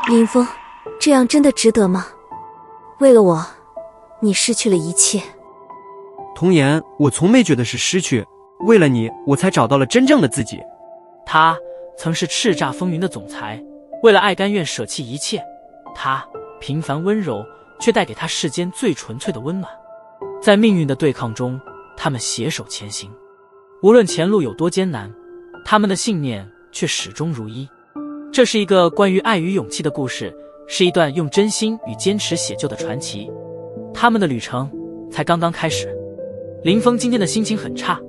林峰，这样真的值得吗？为了我，你失去了一切。童颜，我从没觉得是失去，为了你，我才找到了真正的自己。他曾是叱咤风云的总裁，为了爱甘愿舍弃一切。他平凡温柔，却带给他世间最纯粹的温暖。在命运的对抗中，他们携手前行，无论前路有多艰难，他们的信念却始终如一。这是一个关于爱与勇气的故事，是一段用真心与坚持写就的传奇。他们的旅程才刚刚开始。林峰今天的心情很差，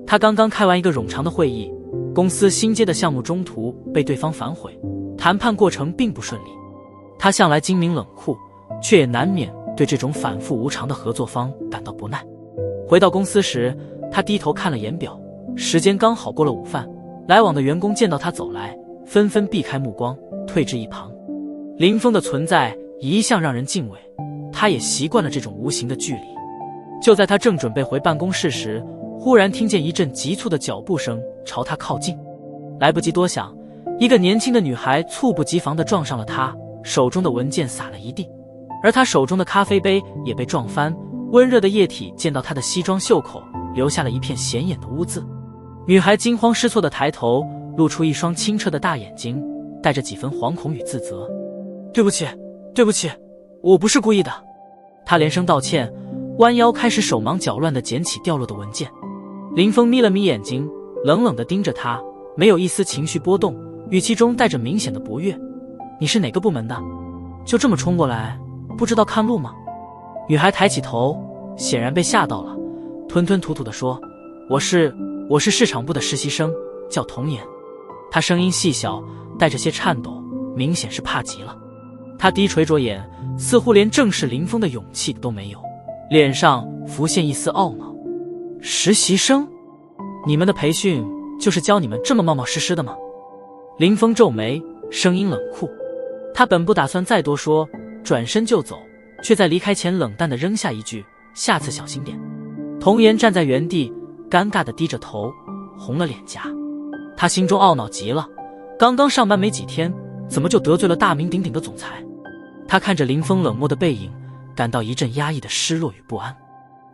他刚刚开完一个冗长的会议，公司新接的项目中途被对方反悔，谈判过程并不顺利。他向来精明冷酷，却也难免对这种反复无常的合作方感到不耐。回到公司时，他低头看了眼表，时间刚好过了午饭，来往的员工见到他走来，纷纷避开目光，退至一旁。林峰的存在一向让人敬畏，他也习惯了这种无形的距离。就在他正准备回办公室时，忽然听见一阵急促的脚步声朝他靠近。来不及多想，一个年轻的女孩猝不及防地撞上了他，手中的文件洒了一地，而他手中的咖啡杯也被撞翻，温热的液体溅到他的西装袖口，留下了一片显眼的污渍。女孩惊慌失措地抬头，露出一双清澈的大眼睛，带着几分惶恐与自责。对不起，对不起，我不是故意的。她连声道歉，弯腰开始手忙脚乱地捡起掉落的文件。林峰眯了眯眼睛，冷冷地盯着她，没有一丝情绪波动，语气中带着明显的不悦。你是哪个部门的？就这么冲过来，不知道看路吗？女孩抬起头，显然被吓到了，吞吞吐吐地说，我是市场部的实习生，叫童颜。她声音细小，带着些颤抖，明显是怕极了。她低垂着眼，似乎连正视林峰的勇气都没有，脸上浮现一丝懊恼。实习生？你们的培训就是教你们这么冒冒失失的吗？林峰皱眉，声音冷酷。他本不打算再多说，转身就走，却在离开前冷淡地扔下一句，下次小心点。童颜站在原地，尴尬地低着头，红了脸颊。他心中懊恼极了，刚刚上班没几天，怎么就得罪了大名鼎鼎的总裁？他看着林峰冷漠的背影，感到一阵压抑的失落与不安。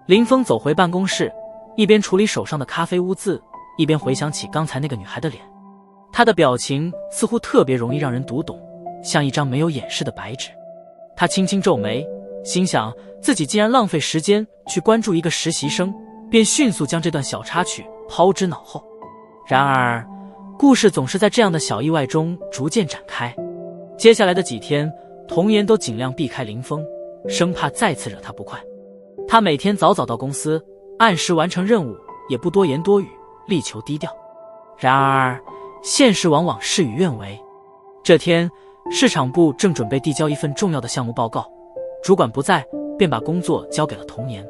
林峰走回办公室，一边处理手上的咖啡污渍，一边回想起刚才那个女孩的脸。她的表情似乎特别容易让人读懂，像一张没有掩饰的白纸。他轻轻皱眉，心想自己既然浪费时间去关注一个实习生，便迅速将这段小插曲抛之脑后。然而故事总是在这样的小意外中逐渐展开。接下来的几天，童颜都尽量避开林峰，生怕再次惹他不快。他每天早早到公司，按时完成任务，也不多言多语，力求低调。然而现实往往事与愿违。这天，市场部正准备递交一份重要的项目报告，主管不在，便把工作交给了童颜。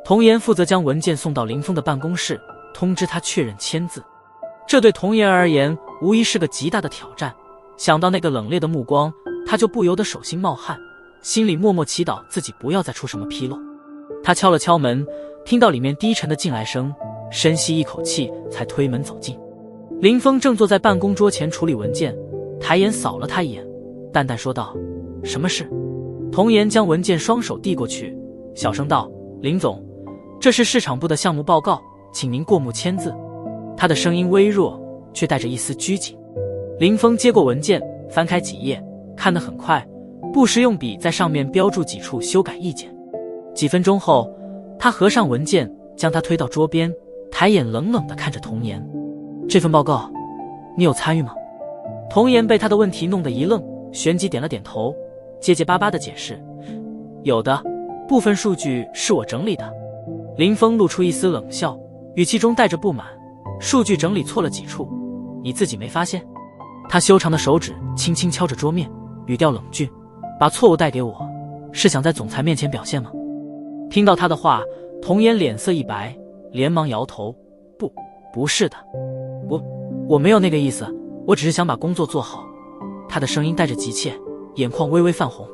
童颜负责将文件送到林峰的办公室，通知他确认签字。这对童颜而言无疑是个极大的挑战，想到那个冷冽的目光，他就不由得手心冒汗，心里默默祈祷自己不要再出什么纰漏。他敲了敲门，听到里面低沉的进来声，深吸一口气才推门走进。林峰正坐在办公桌前处理文件，抬眼扫了他一眼，淡淡说道，什么事？童颜将文件双手递过去，小声道，林总，这是市场部的项目报告，请您过目签字。他的声音微弱，却带着一丝拘谨。林峰接过文件，翻开几页，看得很快，不时用笔在上面标注几处修改意见。几分钟后，他合上文件，将它推到桌边，抬眼冷冷地看着童颜。这份报告你有参与吗？童颜被他的问题弄得一愣，旋即点了点头，结结巴巴地解释，有的，部分数据是我整理的。林峰露出一丝冷笑，语气中带着不满，数据整理错了几处，你自己没发现？他修长的手指轻轻敲着桌面，语调冷峻，把错误带给我，是想在总裁面前表现吗？听到他的话，童颜脸色一白，连忙摇头，不是的，我没有那个意思，我只是想把工作做好。他的声音带着急切，眼眶微微泛红。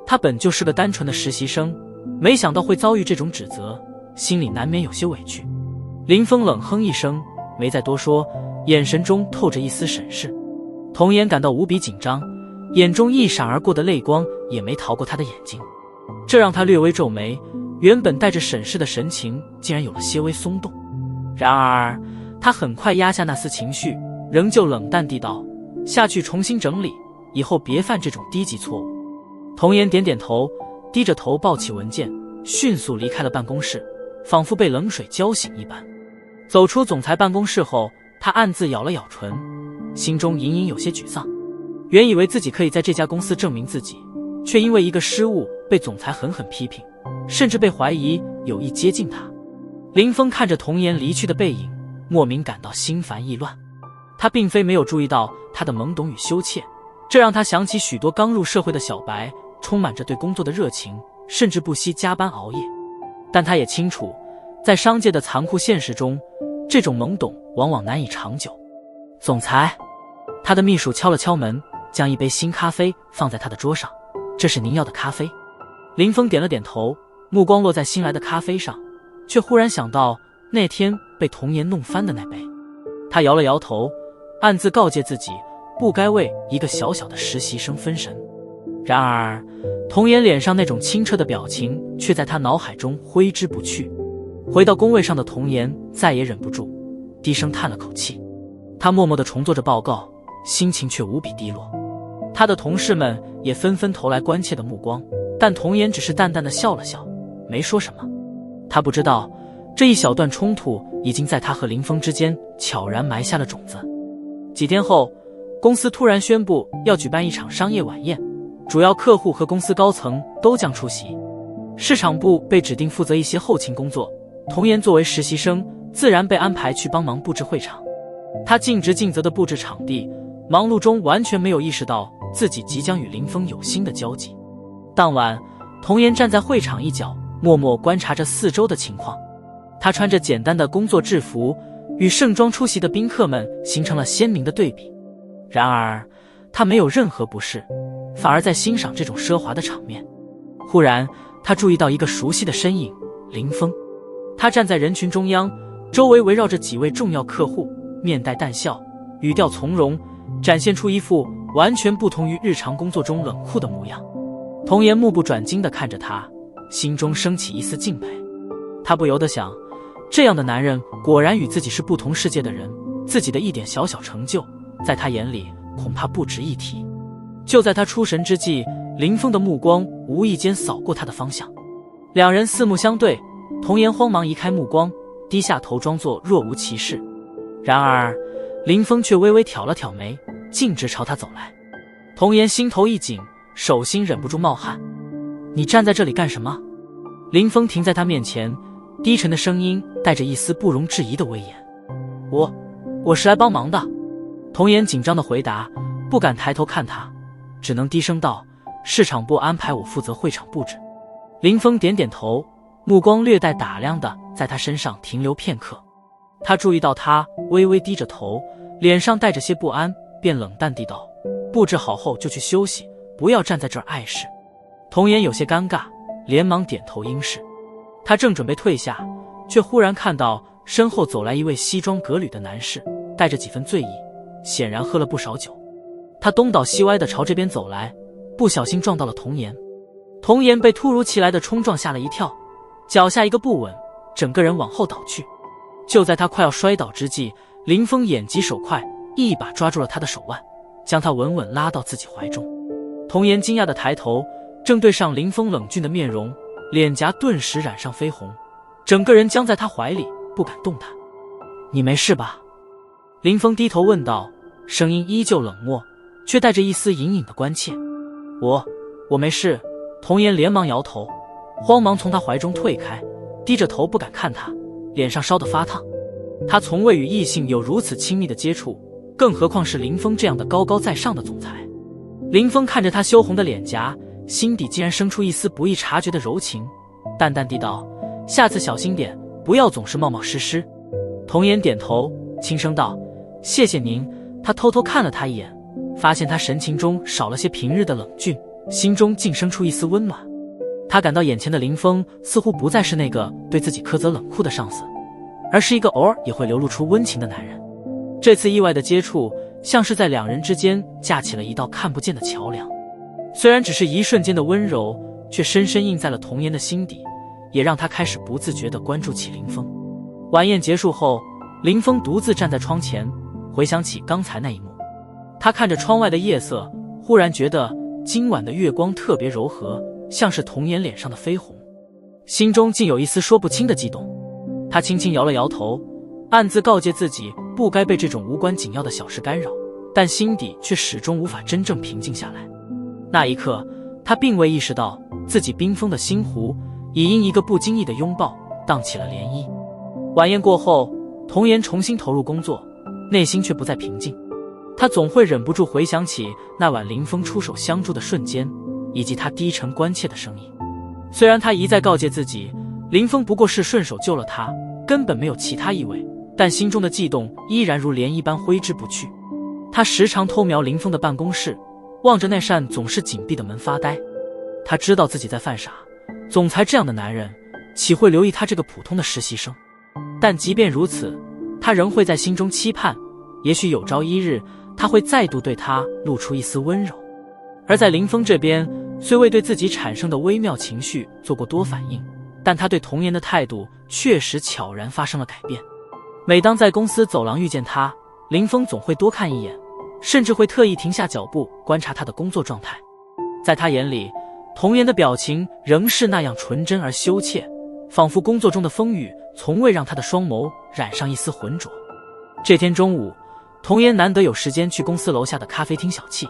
他本就是个单纯的实习生，没想到会遭遇这种指责，心里难免有些委屈。林峰冷哼一声，没再多说，眼神中透着一丝审视。童颜感到无比紧张，眼中一闪而过的泪光也没逃过他的眼睛，这让他略微皱眉，原本带着审视的神情竟然有了些微松动。然而他很快压下那丝情绪，仍旧冷淡地道：下去重新整理，以后别犯这种低级错误。童颜点点头，低着头抱起文件，迅速离开了办公室，仿佛被冷水浇醒一般。走出总裁办公室后，他暗自咬了咬唇，心中隐隐有些沮丧。原以为自己可以在这家公司证明自己，却因为一个失误被总裁狠狠批评，甚至被怀疑有意接近他。林峰看着童颜离去的背影，莫名感到心烦意乱。他并非没有注意到他的懵懂与羞怯，这让他想起许多刚入社会的小白，充满着对工作的热情，甚至不惜加班熬夜。但他也清楚，在商界的残酷现实中，这种懵懂往往难以长久。总裁，他的秘书敲了敲门，将一杯新咖啡放在他的桌上。这是您要的咖啡。林峰点了点头，目光落在新来的咖啡上，却忽然想到那天被童颜弄翻的那杯。他摇了摇头，暗自告诫自己不该为一个小小的实习生分神。然而童颜脸上那种清澈的表情却在他脑海中挥之不去。回到工位上的童颜再也忍不住，低声叹了口气。他默默地重做着报告，心情却无比低落。他的同事们也纷纷投来关切的目光，但童颜只是淡淡地笑了笑，没说什么。他不知道，这一小段冲突已经在他和林峰之间悄然埋下了种子。几天后，公司突然宣布要举办一场商业晚宴，主要客户和公司高层都将出席。市场部被指定负责一些后勤工作，童颜作为实习生，自然被安排去帮忙布置会场。他尽职尽责地布置场地，忙碌中完全没有意识到自己即将与林峰有新的交集。当晚，童颜站在会场一角，默默观察着四周的情况。他穿着简单的工作制服，与盛装出席的宾客们形成了鲜明的对比。然而他没有任何不适，反而在欣赏这种奢华的场面。忽然他注意到一个熟悉的身影，林峰。他站在人群中央，周围围绕着几位重要客户，面带淡笑，语调从容，展现出一副完全不同于日常工作中冷酷的模样。童颜目不转睛地看着他，心中升起一丝敬佩。他不由得想，这样的男人果然与自己是不同世界的人，自己的一点小小成就，在他眼里恐怕不值一提。就在他出神之际，林峰的目光无意间扫过他的方向，两人四目相对，童颜慌忙移开目光，低下头装作若无其事。然而林峰却微微挑了挑眉，径直朝他走来。童颜心头一紧，手心忍不住冒汗。你站在这里干什么？林峰停在他面前，低沉的声音带着一丝不容置疑的威严。我是来帮忙的。童颜紧张地回答，不敢抬头看他，只能低声道：市场部安排我负责会场布置。林峰点点头，目光略带打量地在他身上停留片刻。他注意到他微微低着头，脸上带着些不安，便冷淡地道：布置好后就去休息，不要站在这儿碍事。童颜有些尴尬，连忙点头应是。他正准备退下，却忽然看到身后走来一位西装革履的男士，带着几分醉意，显然喝了不少酒。他东倒西歪地朝这边走来，不小心撞到了童颜。童颜被突如其来的冲撞吓了一跳，脚下一个不稳，整个人往后倒去。就在他快要摔倒之际，林峰眼疾手快，一把抓住了他的手腕，将他稳稳拉到自己怀中。童颜惊讶地抬头，正对上林峰冷峻的面容，脸颊顿时染上绯红，整个人僵在他怀里，不敢动弹。你没事吧？林峰低头问道，声音依旧冷漠，却带着一丝隐隐的关切。我没事。童颜连忙摇头，慌忙从他怀中退开，低着头不敢看他，脸上烧得发烫。他从未与异性有如此亲密的接触，更何况是林峰这样的高高在上的总裁。林峰看着他羞红的脸颊，心底竟然生出一丝不易察觉的柔情，淡淡地道：下次小心点，不要总是冒冒失失。童颜点头，轻声道：谢谢您。他偷偷看了他一眼，发现他神情中少了些平日的冷峻，心中竟生出一丝温暖。他感到眼前的林峰似乎不再是那个对自己苛责冷酷的上司，而是一个偶尔也会流露出温情的男人。这次意外的接触，像是在两人之间架起了一道看不见的桥梁。虽然只是一瞬间的温柔，却深深印在了童颜的心底，也让他开始不自觉地关注起林峰。晚宴结束后，林峰独自站在窗前，回想起刚才那一幕。他看着窗外的夜色，忽然觉得今晚的月光特别柔和，像是童颜脸上的绯红，心中竟有一丝说不清的激动。他轻轻摇了摇头，暗自告诫自己不该被这种无关紧要的小事干扰，但心底却始终无法真正平静下来。那一刻，他并未意识到自己冰封的心湖已因一个不经意的拥抱荡起了涟漪。晚宴过后，童颜重新投入工作，内心却不再平静。他总会忍不住回想起那晚林峰出手相助的瞬间，以及他低沉关切的声音。虽然他一再告诫自己林峰不过是顺手救了他，根本没有其他意味，但心中的悸动依然如涟漪般挥之不去。他时常偷瞄林峰的办公室，望着那扇总是紧闭的门发呆。他知道自己在犯傻，总裁这样的男人岂会留意他这个普通的实习生？但即便如此，他仍会在心中期盼，也许有朝一日他会再度对他露出一丝温柔。而在林峰这边，虽未对自己产生的微妙情绪做过多反应，但他对童颜的态度确实悄然发生了改变。每当在公司走廊遇见他，林峰总会多看一眼，甚至会特意停下脚步观察他的工作状态。在他眼里，童颜的表情仍是那样纯真而羞怯，仿佛工作中的风雨从未让他的双眸染上一丝浑浊。这天中午，童颜难得有时间去公司楼下的咖啡厅小憩。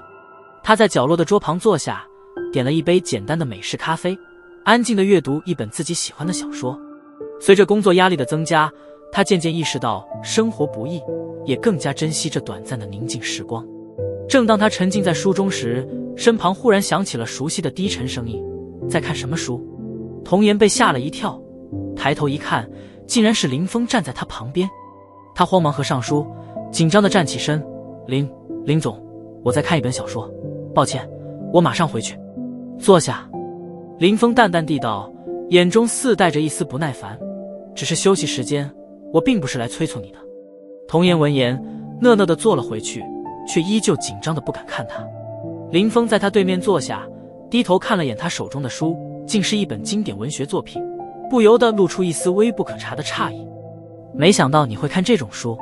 他在角落的桌旁坐下，点了一杯简单的美式咖啡，安静地阅读一本自己喜欢的小说。随着工作压力的增加，他渐渐意识到生活不易，也更加珍惜这短暂的宁静时光。正当他沉浸在书中时，身旁忽然响起了熟悉的低沉声音：“在看什么书？”童颜被吓了一跳，抬头一看，竟然是林峰站在他旁边。他慌忙合上书，紧张地站起身：“林总，我在看一本小说，抱歉，我马上回去。”坐下。林峰淡淡地道，眼中似带着一丝不耐烦：“只是休息时间，我并不是来催促你的。”童颜闻言，讷讷地坐了回去，却依旧紧张得不敢看他。林峰在他对面坐下，低头看了眼他手中的书，竟是一本经典文学作品，不由得露出一丝微不可察的诧异。“没想到你会看这种书。”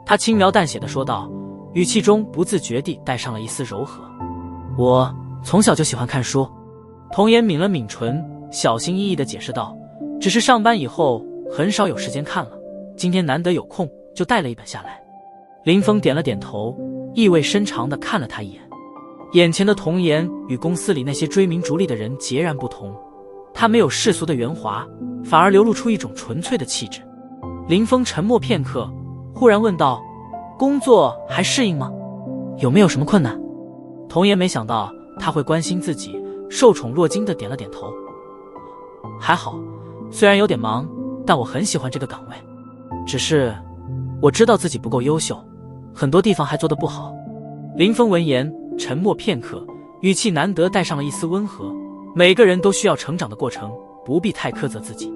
他轻描淡写地说道，语气中不自觉地带上了一丝柔和。“我从小就喜欢看书。”童颜抿了抿唇，小心翼翼地解释道，“只是上班以后很少有时间看了，今天难得有空，就带了一本下来。”林峰点了点头，意味深长地看了他一眼。眼前的童颜与公司里那些追名逐利的人截然不同，他没有世俗的圆滑，反而流露出一种纯粹的气质。林峰沉默片刻，忽然问道：“工作还适应吗？有没有什么困难？”童颜没想到他会关心自己，受宠若惊地点了点头：“还好，虽然有点忙，但我很喜欢这个岗位。只是我知道自己不够优秀，很多地方还做得不好。”林峰闻言沉默片刻，语气难得带上了一丝温和：“每个人都需要成长的过程，不必太苛责自己。”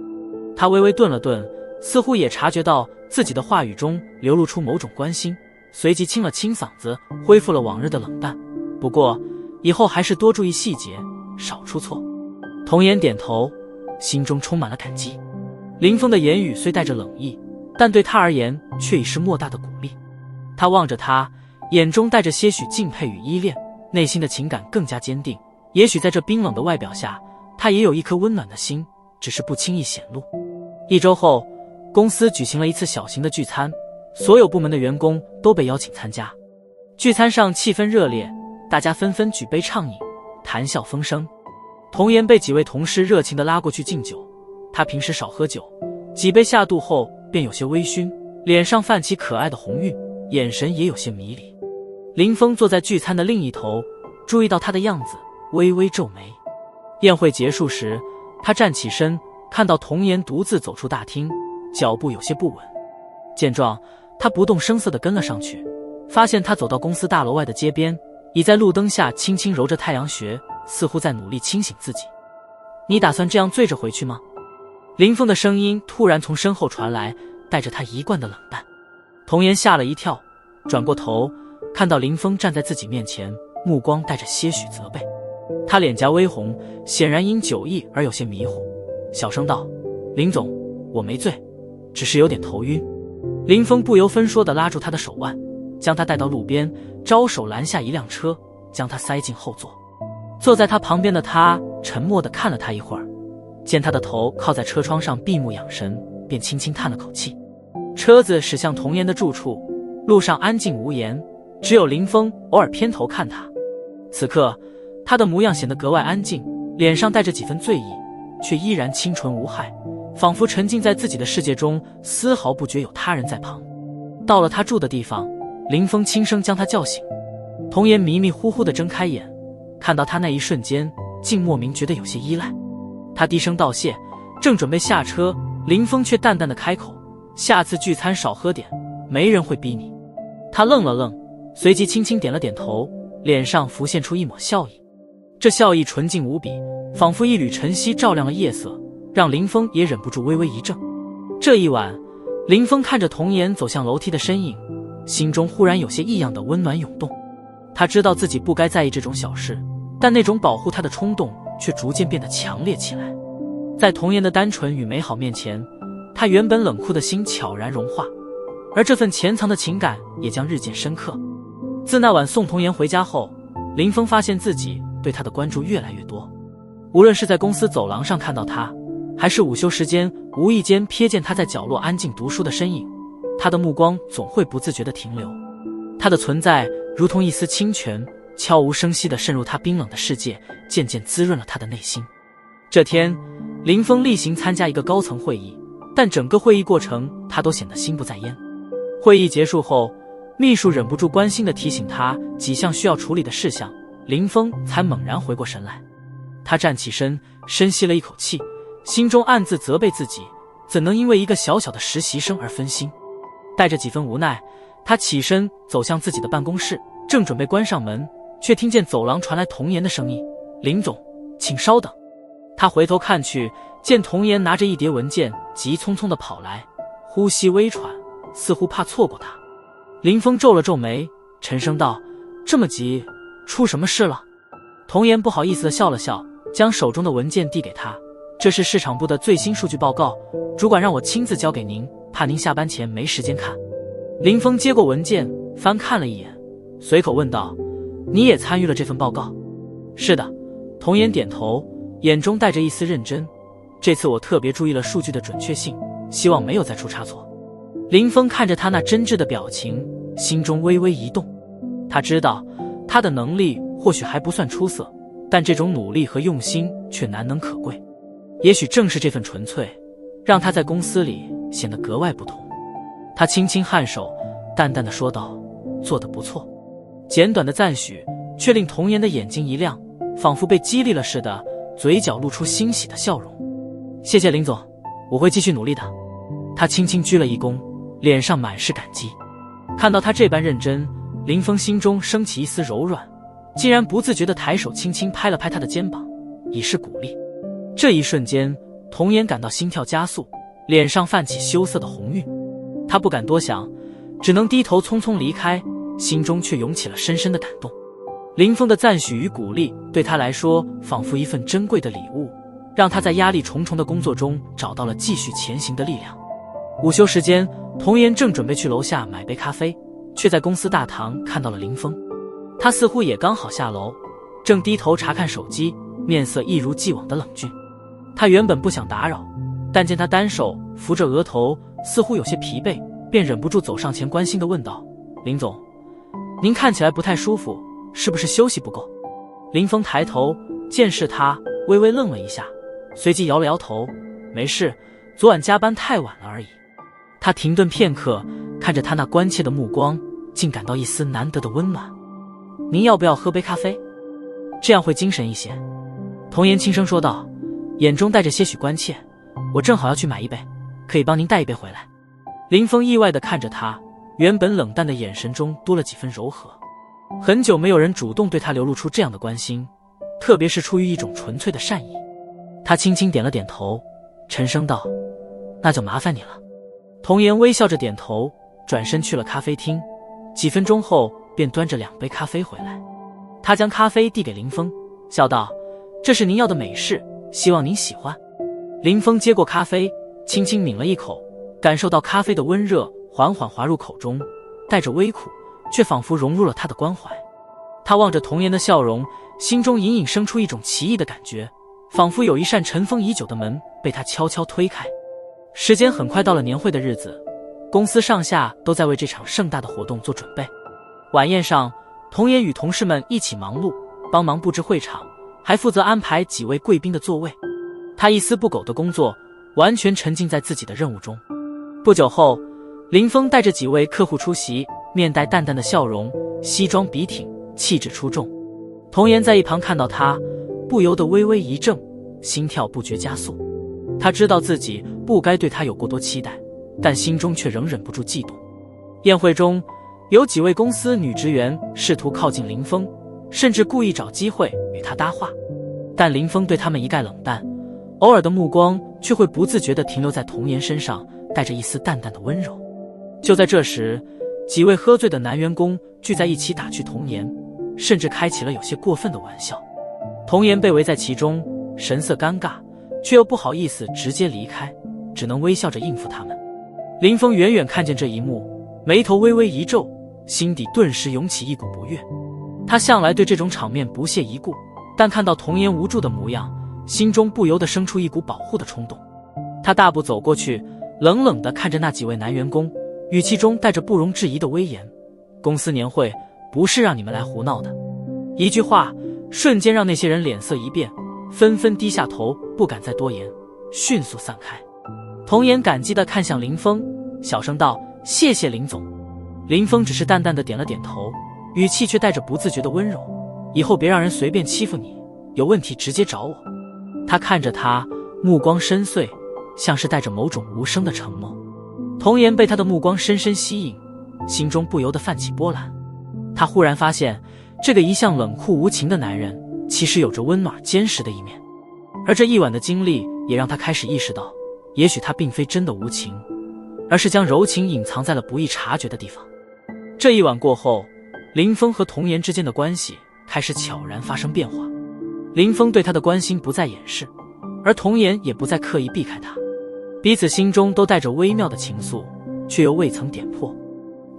他微微顿了顿，似乎也察觉到自己的话语中流露出某种关心，随即清了清嗓子，恢复了往日的冷淡：“不过以后还是多注意细节，少出错。”童颜点头，心中充满了感激。林峰的言语虽带着冷意，但对他而言却已是莫大的鼓励。他望着他，眼中带着些许敬佩与依恋，内心的情感更加坚定。也许在这冰冷的外表下，他也有一颗温暖的心，只是不轻易显露。1周后，公司举行了一次小型的聚餐，所有部门的员工都被邀请参加。聚餐上气氛热烈，大家纷纷举杯畅饮，谈笑风生。童颜被几位同事热情地拉过去敬酒，他平时少喝酒，几杯下肚后便有些微醺，脸上泛起可爱的红晕，眼神也有些迷离。林峰坐在聚餐的另一头，注意到他的样子，微微皱眉。宴会结束时，他站起身，看到童颜独自走出大厅，脚步有些不稳。见状，他不动声色地跟了上去，发现他走到公司大楼外的街边，倚在路灯下轻轻揉着太阳穴，似乎在努力清醒自己。“你打算这样醉着回去吗？”林峰的声音突然从身后传来，带着他一贯的冷淡。童颜吓了一跳，转过头看到林峰站在自己面前，目光带着些许责备。他脸颊微红，显然因酒意而有些迷糊，小声道：“林总，我没醉，只是有点头晕。”林峰不由分说地拉住他的手腕，将他带到路边，招手拦下一辆车，将他塞进后座。坐在他旁边的他沉默地看了他一会儿，见他的头靠在车窗上闭目养神，便轻轻叹了口气。车子驶向童颜的住处，路上安静无言，只有林峰偶尔偏头看他。此刻他的模样显得格外安静，脸上带着几分醉意，却依然清纯无害，仿佛沉浸在自己的世界中，丝毫不觉有他人在旁。到了他住的地方，林峰轻声将他叫醒。童颜迷迷糊糊地睁开眼，看到他那一瞬间，竟莫名觉得有些依赖。他低声道谢，正准备下车，林峰却淡淡地开口：“下次聚餐少喝点，没人会逼你。”他愣了愣，随即轻轻点了点头，脸上浮现出一抹笑意。这笑意纯净无比，仿佛一缕晨曦照亮了夜色，让林峰也忍不住微微一怔。这一晚，林峰看着童颜走向楼梯的身影，心中忽然有些异样的温暖涌动。他知道自己不该在意这种小事，但那种保护他的冲动却逐渐变得强烈起来。在童颜的单纯与美好面前，他原本冷酷的心悄然融化，而这份潜藏的情感也将日渐深刻。自那晚送童颜回家后，林峰发现自己对他的关注越来越多。无论是在公司走廊上看到他，还是午休时间无意间瞥见他在角落安静读书的身影，他的目光总会不自觉地停留。他的存在如同一丝清泉，悄无声息地渗入他冰冷的世界，渐渐滋润了他的内心。这天，林峰例行参加一个高层会议，但整个会议过程他都显得心不在焉。会议结束后，秘书忍不住关心地提醒他几项需要处理的事项，林峰才猛然回过神来。他站起身，深吸了一口气，心中暗自责备自己，怎能因为一个小小的实习生而分心。带着几分无奈，他起身走向自己的办公室，正准备关上门，却听见走廊传来童颜的声音：“林总，请稍等。”他回头看去，见童颜拿着一叠文件急匆匆地跑来，呼吸微喘，似乎怕错过他。林峰皱了皱眉，沉声道：“这么急，出什么事了？”童颜不好意思地笑了笑，将手中的文件递给他：“这是市场部的最新数据报告，主管让我亲自交给您，怕您下班前没时间看。”林峰接过文件，翻看了一眼，随口问道：“你也参与了这份报告？”“是的。”童颜点头，眼中带着一丝认真。“这次我特别注意了数据的准确性，希望没有再出差错。”林峰看着他那真挚的表情，心中微微一动。他知道他的能力或许还不算出色，但这种努力和用心却难能可贵。也许正是这份纯粹，让他在公司里显得格外不同。他轻轻颔首，淡淡的说道：“做得不错。”简短的赞许却令童颜的眼睛一亮，仿佛被激励了似的，嘴角露出欣喜的笑容。“谢谢林总，我会继续努力的。”他轻轻鞠了一躬，脸上满是感激。看到他这般认真，林峰心中升起一丝柔软，竟然不自觉地抬手轻轻拍了拍他的肩膀，以示鼓励。这一瞬间，童颜感到心跳加速，脸上泛起羞涩的红晕。他不敢多想，只能低头匆匆离开，心中却涌起了深深的感动。林峰的赞许与鼓励对他来说仿佛一份珍贵的礼物，让他在压力重重的工作中找到了继续前行的力量。午休时间，童颜正准备去楼下买杯咖啡，却在公司大堂看到了林峰。他似乎也刚好下楼，正低头查看手机，面色一如既往的冷峻。他原本不想打扰，但见他单手扶着额头，似乎有些疲惫，便忍不住走上前关心地问道：“林总，您看起来不太舒服，是不是休息不够？”林峰抬头见是他，微微愣了一下，随即摇了摇头：“没事，昨晚加班太晚了而已。”他停顿片刻，看着他那关切的目光，竟感到一丝难得的温暖。“您要不要喝杯咖啡？这样会精神一些。”童颜轻声说道，眼中带着些许关切：“我正好要去买一杯，可以帮您带一杯回来。”林峰意外地看着他，原本冷淡的眼神中多了几分柔和。很久没有人主动对他流露出这样的关心，特别是出于一种纯粹的善意。他轻轻点了点头，沉声道：“那就麻烦你了。”童颜微笑着点头，转身去了咖啡厅。几分钟后，便端着2杯咖啡回来。他将咖啡递给林峰，笑道：“这是您要的美式，希望您喜欢。”林峰接过咖啡，轻轻抿了一口，感受到咖啡的温热缓缓滑入口中，带着微苦，却仿佛融入了他的关怀。他望着童颜的笑容，心中隐隐生出一种奇异的感觉，仿佛有一扇尘封已久的门被他悄悄推开。时间很快到了年会的日子，公司上下都在为这场盛大的活动做准备。晚宴上，童颜与同事们一起忙碌，帮忙布置会场，还负责安排几位贵宾的座位。他一丝不苟的工作，完全沉浸在自己的任务中。不久后，林峰带着几位客户出席，面带淡淡的笑容，西装笔挺，气质出众。童颜在一旁看到他，不由得微微一怔，心跳不觉加速。他知道自己不该对他有过多期待，但心中却仍忍不住嫉妒。宴会中，有几位公司女职员试图靠近林峰，甚至故意找机会与他搭话，但林峰对他们一概冷淡，偶尔的目光却会不自觉地停留在童颜身上，带着一丝淡淡的温柔。就在这时，几位喝醉的男员工聚在一起打趣童颜，甚至开起了有些过分的玩笑。童颜被围在其中，神色尴尬，却又不好意思直接离开，只能微笑着应付他们。林峰远远看见这一幕，眉头微微一皱，心底顿时涌起一股不悦。他向来对这种场面不屑一顾，但看到童颜无助的模样，心中不由得生出一股保护的冲动。他大步走过去，冷冷地看着那几位男员工，语气中带着不容置疑的威严：“公司年会不是让你们来胡闹的。”一句话瞬间让那些人脸色一变，纷纷低下头，不敢再多言，迅速散开。童颜感激地看向林峰，小声道：“谢谢林总。”林峰只是淡淡地点了点头，语气却带着不自觉的温柔：“以后别让人随便欺负你，有问题直接找我。”他看着他，目光深邃，像是带着某种无声的承诺。童颜被他的目光深深吸引，心中不由得泛起波澜。他忽然发现，这个一向冷酷无情的男人其实有着温暖坚实的一面，而这一晚的经历也让他开始意识到，也许他并非真的无情，而是将柔情隐藏在了不易察觉的地方。这一晚过后，林峰和童颜之间的关系开始悄然发生变化。林峰对他的关心不再掩饰，而童颜也不再刻意避开他，彼此心中都带着微妙的情愫，却又未曾点破。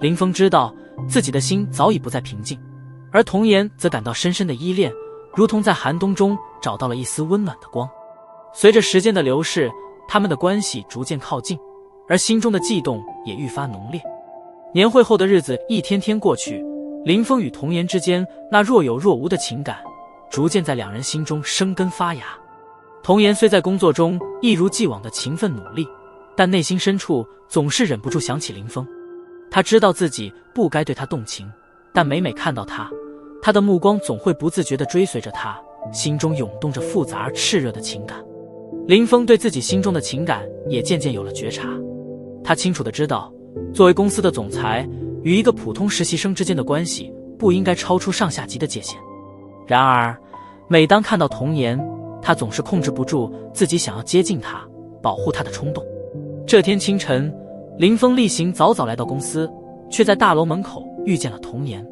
林峰知道自己的心早已不再平静，而童颜则感到深深的依恋，如同在寒冬中找到了一丝温暖的光。随着时间的流逝，他们的关系逐渐靠近，而心中的悸动也愈发浓烈。年会后的日子一天天过去，林峰与童颜之间那若有若无的情感逐渐在两人心中生根发芽。童颜虽在工作中一如既往的勤奋努力，但内心深处总是忍不住想起林峰。他知道自己不该对他动情，但每每看到他，他的目光总会不自觉地追随着他，心中涌动着复杂而炽热的情感。林峰对自己心中的情感也渐渐有了觉察，他清楚地知道，作为公司的总裁，与一个普通实习生之间的关系不应该超出上下级的界限。然而，每当看到童颜，他总是控制不住自己想要接近他、保护他的冲动。这天清晨，林峰例行早早来到公司，却在大楼门口遇见了童颜。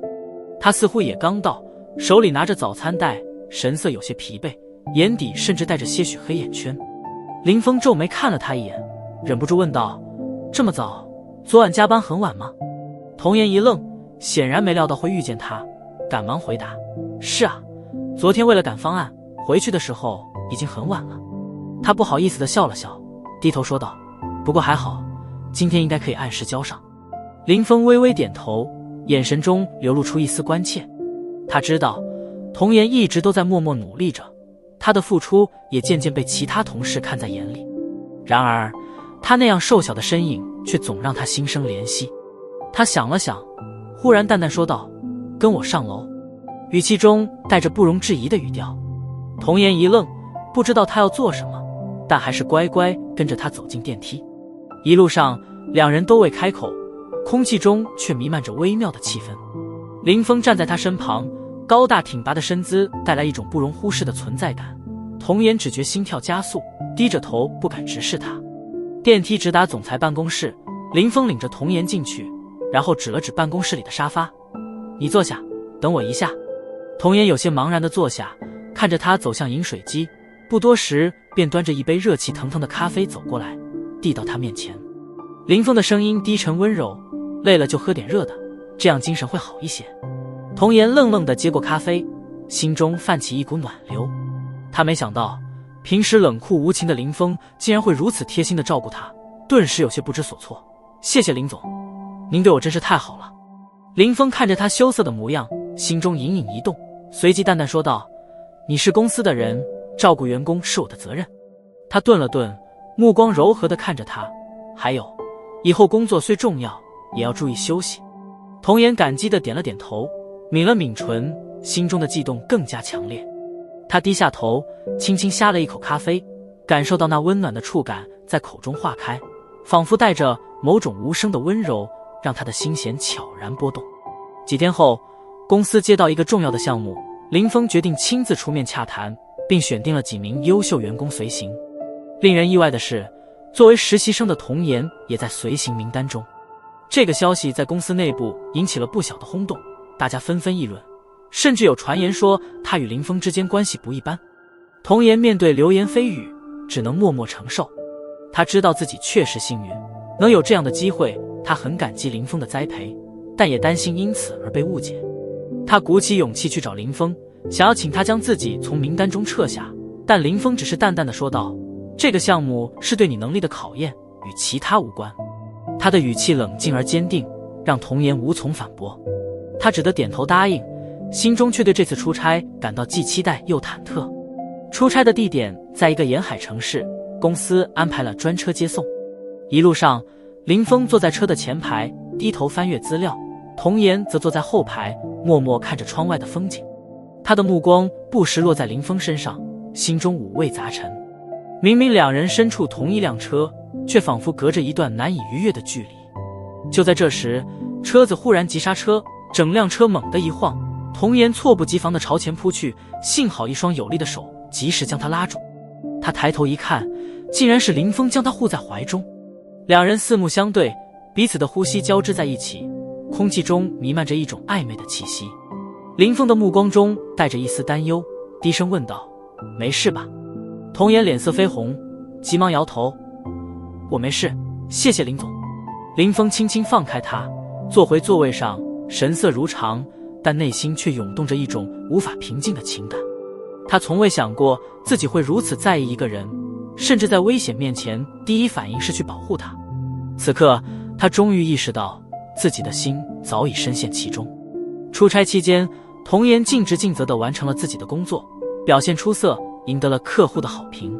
他似乎也刚到，手里拿着早餐袋，神色有些疲惫，眼底甚至带着些许黑眼圈。林峰皱眉看了他一眼，忍不住问道：“这么早？昨晚加班很晚吗？”童颜一愣，显然没料到会遇见他，赶忙回答：“是啊，昨天为了赶方案，回去的时候已经很晚了。”他不好意思地笑了笑，低头说道：“不过还好，今天应该可以按时交上。”林峰微微点头，眼神中流露出一丝关切。他知道童颜一直都在默默努力着，他的付出也渐渐被其他同事看在眼里。然而他那样瘦小的身影却总让他心生怜惜。他想了想，忽然淡淡说道：“跟我上楼。”语气中带着不容置疑的语调。童颜一愣，不知道他要做什么，但还是乖乖跟着他走进电梯。一路上两人都未开口，空气中却弥漫着微妙的气氛。林峰站在他身旁，高大挺拔的身姿带来一种不容忽视的存在感。童颜只觉心跳加速，低着头不敢直视他。电梯直达总裁办公室，林峰领着童颜进去，然后指了指办公室里的沙发：“你坐下，等我一下。童颜有些茫然地坐下，看着他走向饮水机，不多时便端着一杯热气腾腾的咖啡走过来，递到他面前。林峰的声音低沉温柔，累了就喝点热的，这样精神会好一些。童颜愣愣地接过咖啡，心中泛起一股暖流。他没想到平时冷酷无情的林峰竟然会如此贴心地照顾他，顿时有些不知所措。谢谢林总，您对我真是太好了。林峰看着他羞涩的模样，心中隐隐一动，随即淡淡说道，你是公司的人，照顾员工是我的责任。他顿了顿，目光柔和地看着他，还有，以后工作虽重要，也要注意休息。童颜感激地点了点头，抿了抿唇，心中的悸动更加强烈。他低下头，轻轻呷了一口咖啡，感受到那温暖的触感在口中化开，仿佛带着某种无声的温柔，让他的心弦悄然波动。几天后，公司接到一个重要的项目，林峰决定亲自出面洽谈，并选定了几名优秀员工随行。令人意外的是，作为实习生的童颜也在随行名单中。这个消息在公司内部引起了不小的轰动，大家纷纷议论，甚至有传言说他与林峰之间关系不一般。童颜面对流言蜚语，只能默默承受。他知道自己确实幸运，能有这样的机会，他很感激林峰的栽培，但也担心因此而被误解。他鼓起勇气去找林峰，想要请他将自己从名单中撤下，但林峰只是淡淡的说道，这个项目是对你能力的考验，与其他无关。他的语气冷静而坚定，让童颜无从反驳。他只得点头答应，心中却对这次出差感到既期待又忐忑。出差的地点在一个沿海城市，公司安排了专车接送。一路上，林峰坐在车的前排，低头翻阅资料，童颜则坐在后排，默默看着窗外的风景。他的目光不时落在林峰身上，心中五味杂陈。明明两人身处同一辆车，却仿佛隔着一段难以逾越的距离。就在这时，车子忽然急刹车，整辆车猛地一晃，童颜猝不及防地朝前扑去，幸好一双有力的手及时将他拉住。他抬头一看，竟然是林峰将他护在怀中。两人四目相对，彼此的呼吸交织在一起，空气中弥漫着一种暧昧的气息。林峰的目光中带着一丝担忧，低声问道，没事吧？童颜脸色绯红，急忙摇头，我没事，谢谢林总。林峰轻轻放开他，坐回座位上，神色如常，但内心却涌动着一种无法平静的情感。他从未想过自己会如此在意一个人，甚至在危险面前第一反应是去保护他。此刻他终于意识到自己的心早已深陷其中。出差期间，童颜尽职尽责地完成了自己的工作，表现出色，赢得了客户的好评。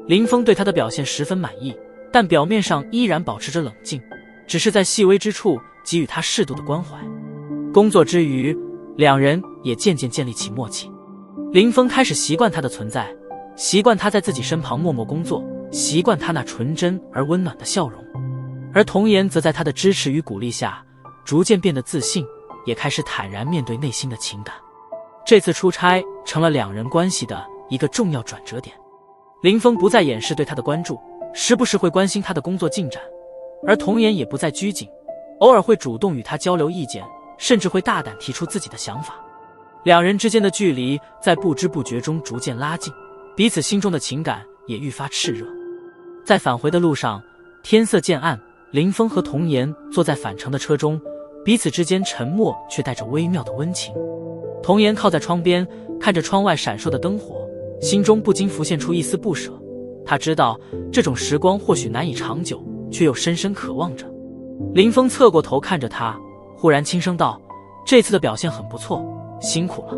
林峰对他的表现十分满意，但表面上依然保持着冷静，只是在细微之处给予他适度的关怀。工作之余，两人也渐渐建立起默契。林峰开始习惯他的存在，习惯他在自己身旁默默工作，习惯他那纯真而温暖的笑容。而童颜则在他的支持与鼓励下，逐渐变得自信，也开始坦然面对内心的情感。这次出差成了两人关系的一个重要转折点。林峰不再掩饰对他的关注，时不时会关心他的工作进展，而童颜也不再拘谨，偶尔会主动与他交流意见，甚至会大胆提出自己的想法。两人之间的距离在不知不觉中逐渐拉近，彼此心中的情感也愈发炽热。在返回的路上，天色渐暗，林峰和童颜坐在返程的车中，彼此之间沉默却带着微妙的温情。童颜靠在窗边，看着窗外闪烁的灯火，心中不禁浮现出一丝不舍。他知道这种时光或许难以长久，却又深深渴望着。林峰侧过头看着他，忽然轻声道，这次的表现很不错，辛苦了。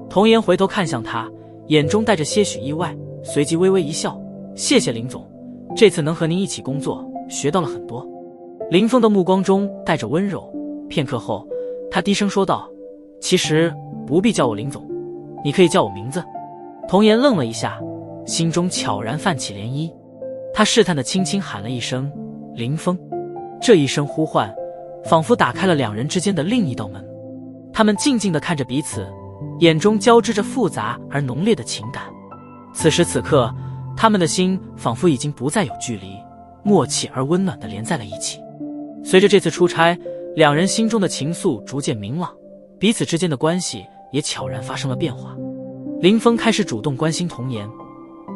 童颜回头看向他，眼中带着些许意外，随即微微一笑，谢谢林总，这次能和您一起工作，学到了很多。林峰的目光中带着温柔，片刻后他低声说道，其实不必叫我林总，你可以叫我名字。童颜愣了一下，心中悄然泛起涟漪。他试探地轻轻喊了一声林峰，这一声呼唤仿佛打开了两人之间的另一道门。他们静静地看着彼此，眼中交织着复杂而浓烈的情感。此时此刻，他们的心仿佛已经不再有距离，默契而温暖地连在了一起。随着这次出差，两人心中的情愫逐渐明朗，彼此之间的关系也悄然发生了变化。林峰开始主动关心童颜，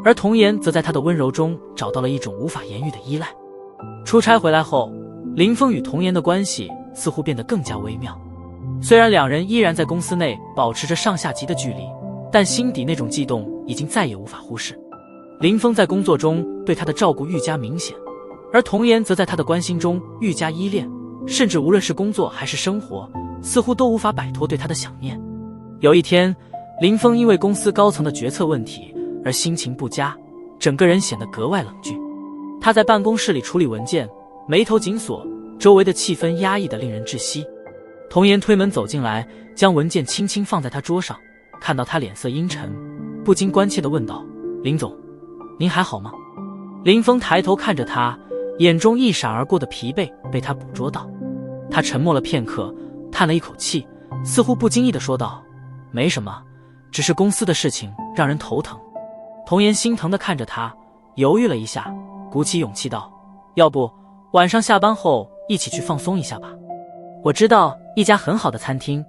而童颜则在他的温柔中找到了一种无法言喻的依赖。出差回来后，林峰与童颜的关系似乎变得更加微妙。虽然两人依然在公司内保持着上下级的距离，但心底那种悸动已经再也无法忽视。林峰在工作中对他的照顾愈加明显，而童颜则在他的关心中愈加依恋，甚至无论是工作还是生活，似乎都无法摆脱对他的想念。有一天，林峰因为公司高层的决策问题而心情不佳，整个人显得格外冷峻。他在办公室里处理文件，眉头紧锁，周围的气氛压抑得令人窒息。童颜推门走进来，将文件轻轻放在他桌上，看到他脸色阴沉，不禁关切地问道：林总，您还好吗？林峰抬头看着他，眼中一闪而过的疲惫被他捕捉到。他沉默了片刻，叹了一口气，似乎不经意地说道：没什么，只是公司的事情让人头疼。童颜心疼地看着他，犹豫了一下，鼓起勇气道：要不晚上下班后一起去放松一下吧。我知道一家很好的餐厅，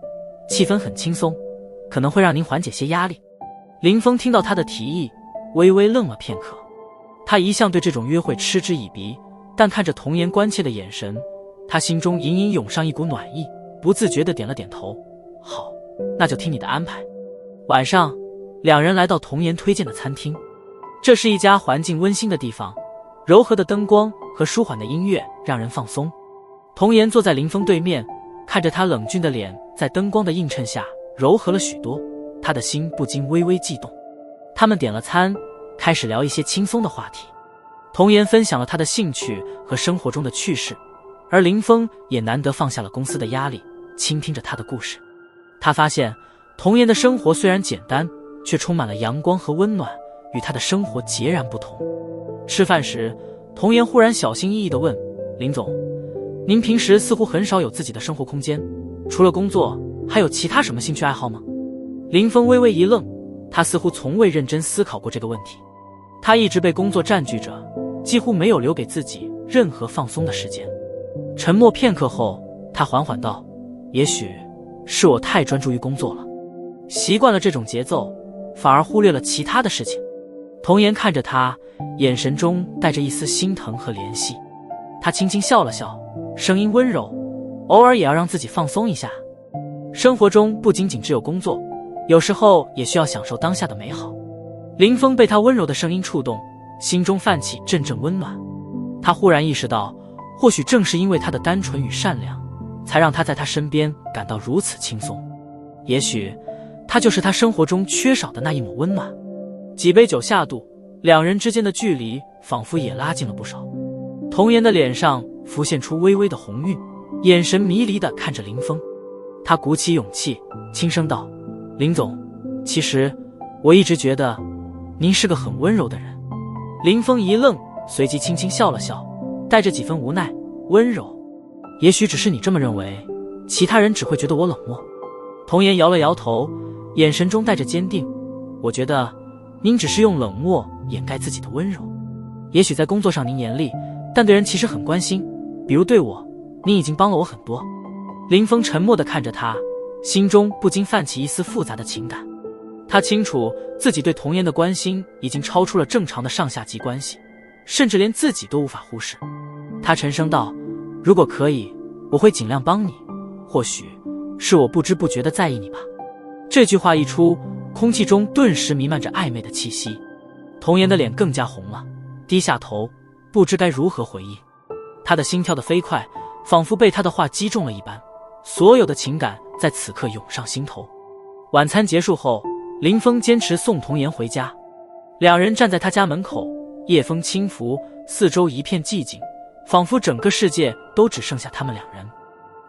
气氛很轻松，可能会让您缓解些压力。林峰听到他的提议，微微愣了片刻。他一向对这种约会嗤之以鼻，但看着童颜关切的眼神，他心中隐隐涌上一股暖意，不自觉地点了点头。好，那就听你的安排。晚上，两人来到童颜推荐的餐厅。这是一家环境温馨的地方，柔和的灯光和舒缓的音乐让人放松。童颜坐在林峰对面，看着他冷峻的脸在灯光的映衬下柔和了许多，他的心不禁微微悸动。他们点了餐，开始聊一些轻松的话题。童颜分享了他的兴趣和生活中的趣事，而林峰也难得放下了公司的压力，倾听着他的故事。他发现童颜的生活虽然简单，却充满了阳光和温暖，与他的生活截然不同。吃饭时，童颜忽然小心翼翼地问：林总，您平时似乎很少有自己的生活空间，除了工作，还有其他什么兴趣爱好吗？林峰微微一愣，他似乎从未认真思考过这个问题。他一直被工作占据着，几乎没有留给自己任何放松的时间。沉默片刻后，他缓缓道：也许是我太专注于工作了，习惯了这种节奏，反而忽略了其他的事情。童颜看着他，眼神中带着一丝心疼和怜惜。他轻轻笑了笑，声音温柔：偶尔也要让自己放松一下。生活中不仅仅只有工作，有时候也需要享受当下的美好。林峰被他温柔的声音触动，心中泛起阵阵温暖。他忽然意识到，或许正是因为他的单纯与善良，才让他在他身边感到如此轻松。也许他就是他生活中缺少的那一抹温暖。几杯酒下肚，两人之间的距离仿佛也拉近了不少。童颜的脸上浮现出微微的红晕，眼神迷离地看着林峰。他鼓起勇气，轻声道：林总，其实我一直觉得您是个很温柔的人。林峰一愣，随即轻轻笑了笑，带着几分无奈：温柔？也许只是你这么认为，其他人只会觉得我冷漠。童颜摇了摇头，眼神中带着坚定：我觉得您只是用冷漠掩盖自己的温柔。也许在工作上您严厉，但对人其实很关心，比如对我，您已经帮了我很多。林峰沉默地看着他，心中不禁泛起一丝复杂的情感。他清楚自己对童颜的关心已经超出了正常的上下级关系，甚至连自己都无法忽视。他沉声道：如果可以，我会尽量帮你，或许是我不知不觉地在意你吧。这句话一出，空气中顿时弥漫着暧昧的气息。童颜的脸更加红了，低下头，不知该如何回应。他的心跳得飞快，仿佛被他的话击中了一般，所有的情感在此刻涌上心头。晚餐结束后，林峰坚持送童颜回家。两人站在他家门口，夜风轻拂，四周一片寂静，仿佛整个世界都只剩下他们两人。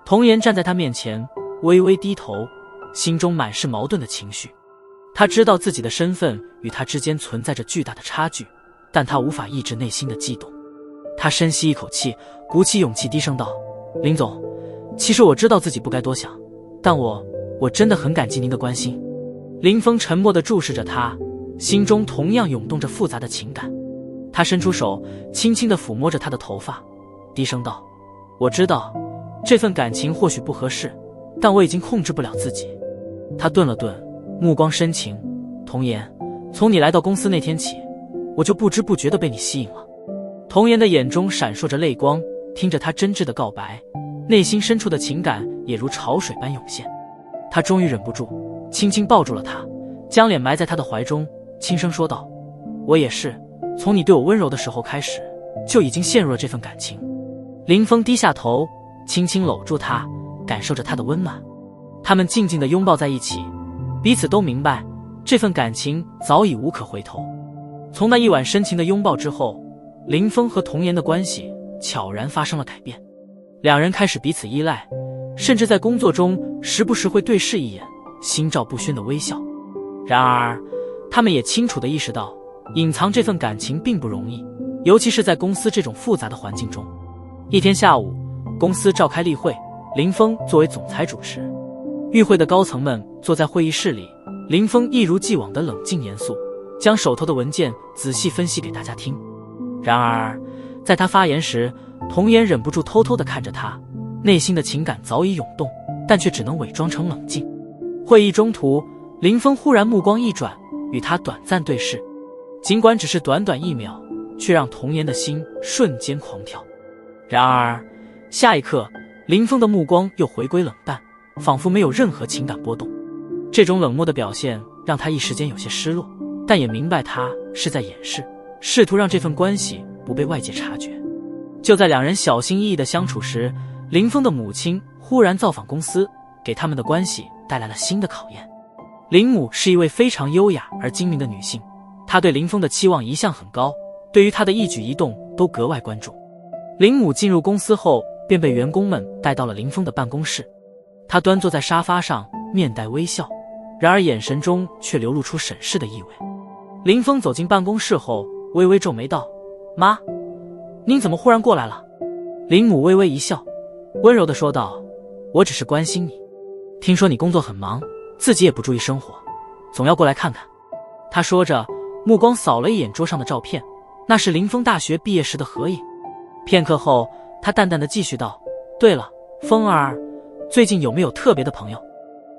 童颜站在他面前，微微低头，心中满是矛盾的情绪。他知道自己的身份与他之间存在着巨大的差距，但他无法抑制内心的悸动。他深吸一口气，鼓起勇气低声道：林总，其实我知道自己不该多想，但我真的很感激您的关心。林峰沉默地注视着他，心中同样涌动着复杂的情感。他伸出手，轻轻地抚摸着他的头发，低声道：我知道这份感情或许不合适，但我已经控制不了自己。他顿了顿，目光深情，童颜，从你来到公司那天起，我就不知不觉地被你吸引了。童颜的眼中闪烁着泪光，听着他真挚的告白，内心深处的情感也如潮水般涌现。他终于忍不住，轻轻抱住了他，将脸埋在他的怀中，轻声说道：我也是，从你对我温柔的时候开始，就已经陷入了这份感情。林峰低下头，轻轻搂住他，感受着他的温暖。他们静静地拥抱在一起，彼此都明白，这份感情早已无可回头。从那一晚深情的拥抱之后，林峰和童颜的关系悄然发生了改变。两人开始彼此依赖，甚至在工作中时不时会对视一眼，心照不宣的微笑。然而，他们也清楚地意识到，隐藏这份感情并不容易，尤其是在公司这种复杂的环境中。一天下午，公司召开例会，林峰作为总裁主持。与会的高层们坐在会议室里，林峰一如既往的冷静严肃，将手头的文件仔细分析给大家听。然而，在他发言时，童颜忍不住偷偷地看着他，内心的情感早已涌动，但却只能伪装成冷静。会议中途，林峰忽然目光一转，与他短暂对视，尽管只是短短1秒，却让童颜的心瞬间狂跳。然而，下一刻，林峰的目光又回归冷淡，仿佛没有任何情感波动。这种冷漠的表现让他一时间有些失落，但也明白他是在掩饰，试图让这份关系不被外界察觉。就在两人小心翼翼的相处时，林峰的母亲忽然造访公司，给他们的关系带来了新的考验。林母是一位非常优雅而精明的女性，她对林峰的期望一向很高，对于他的一举一动都格外关注。林母进入公司后，便被员工们带到了林峰的办公室。她端坐在沙发上，面带微笑，然而眼神中却流露出审视的意味。林峰走进办公室后，微微皱眉道：妈，您怎么忽然过来了？林母微微一笑，温柔地说道：我只是关心你，听说你工作很忙，自己也不注意生活，总要过来看看。她说着，目光扫了一眼桌上的照片，那是林峰大学毕业时的合影。片刻后，她淡淡地继续道：对了，峰儿，最近有没有特别的朋友？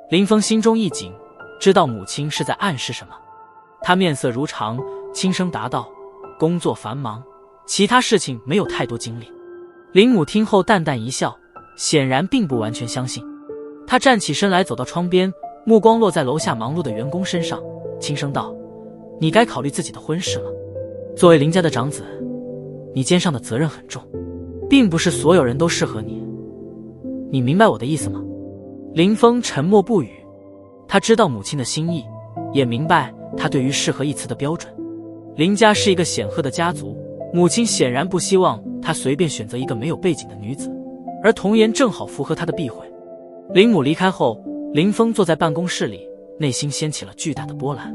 林峰心中一紧，知道母亲是在暗示什么。他面色如常，轻声答道：工作繁忙，其他事情没有太多精力。林母听后淡淡一笑，显然并不完全相信。她站起身来，走到窗边，目光落在楼下忙碌的员工身上，轻声道：你该考虑自己的婚事了。作为林家的长子，你肩上的责任很重，并不是所有人都适合你，你明白我的意思吗？林峰沉默不语，他知道母亲的心意，也明白他对于适合一词的标准。林家是一个显赫的家族，母亲显然不希望他随便选择一个没有背景的女子，而童颜正好符合他的避讳。林母离开后，林峰坐在办公室里，内心掀起了巨大的波澜。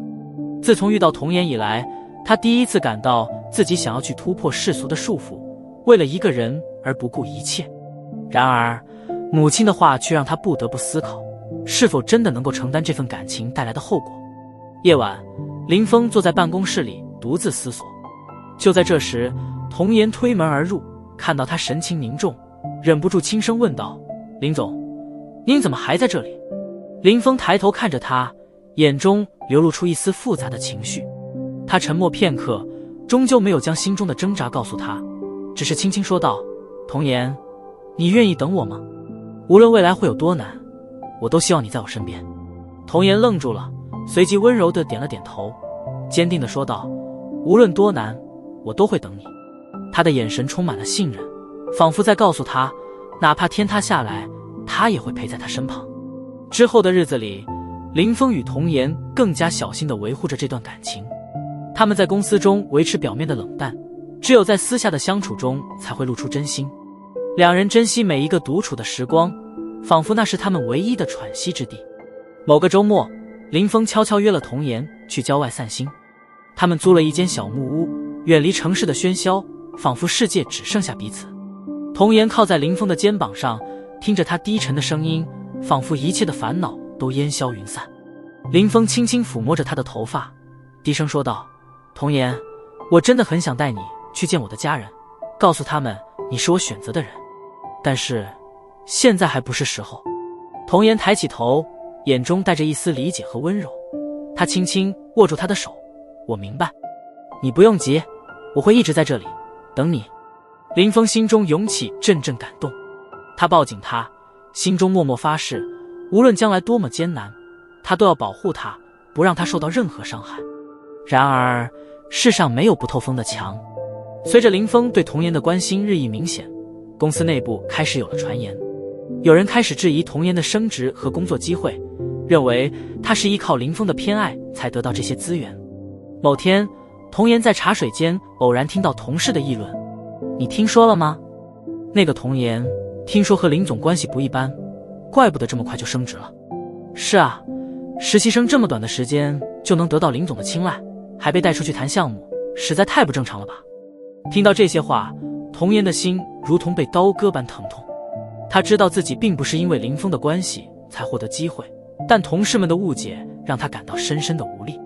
自从遇到童颜以来，他第一次感到自己想要去突破世俗的束缚，为了一个人而不顾一切。然而，母亲的话却让他不得不思考，是否真的能够承担这份感情带来的后果。夜晚，林峰坐在办公室里独自思索。就在这时，童颜推门而入，看到他神情凝重，忍不住轻声问道：林总，您怎么还在这里？林峰抬头看着他，眼中流露出一丝复杂的情绪。他沉默片刻，终究没有将心中的挣扎告诉他，只是轻轻说道：童颜，你愿意等我吗？无论未来会有多难，我都希望你在我身边。童颜愣住了，随即温柔地点了点头，坚定地说道：无论多难，我都会等你。他的眼神充满了信任，仿佛在告诉他，哪怕天塌下来，他也会陪在他身旁。之后的日子里，林峰与童颜更加小心地维护着这段感情。他们在公司中维持表面的冷淡，只有在私下的相处中才会露出真心。两人珍惜每一个独处的时光，仿佛那是他们唯一的喘息之地。某个周末，林峰悄悄约了童颜去郊外散心。他们租了一间小木屋，远离城市的喧嚣，仿佛世界只剩下彼此。童颜靠在林峰的肩膀上，听着他低沉的声音，仿佛一切的烦恼都烟消云散。林峰轻轻抚摸着她的头发，低声说道：童颜，我真的很想带你去见我的家人，告诉他们你是我选择的人，但是现在还不是时候。童颜抬起头，眼中带着一丝理解和温柔。他轻轻握住他的手，我明白，你不用急，我会一直在这里等你。林峰心中涌起阵阵感动，他抱紧他，心中默默发誓，无论将来多么艰难，他都要保护他，不让他受到任何伤害。然而世上没有不透风的墙，随着林峰对童颜的关心日益明显，公司内部开始有了传言，有人开始质疑童颜的升职和工作机会，认为他是依靠林峰的偏爱才得到这些资源。某天，童颜在茶水间偶然听到同事的议论，你听说了吗？那个童颜听说和林总关系不一般，怪不得这么快就升职了。是啊，实习生这么短的时间就能得到林总的青睐，还被带出去谈项目，实在太不正常了吧。听到这些话，童颜的心如同被刀割般疼痛。他知道自己并不是因为林峰的关系才获得机会，但同事们的误解让他感到深深的无力。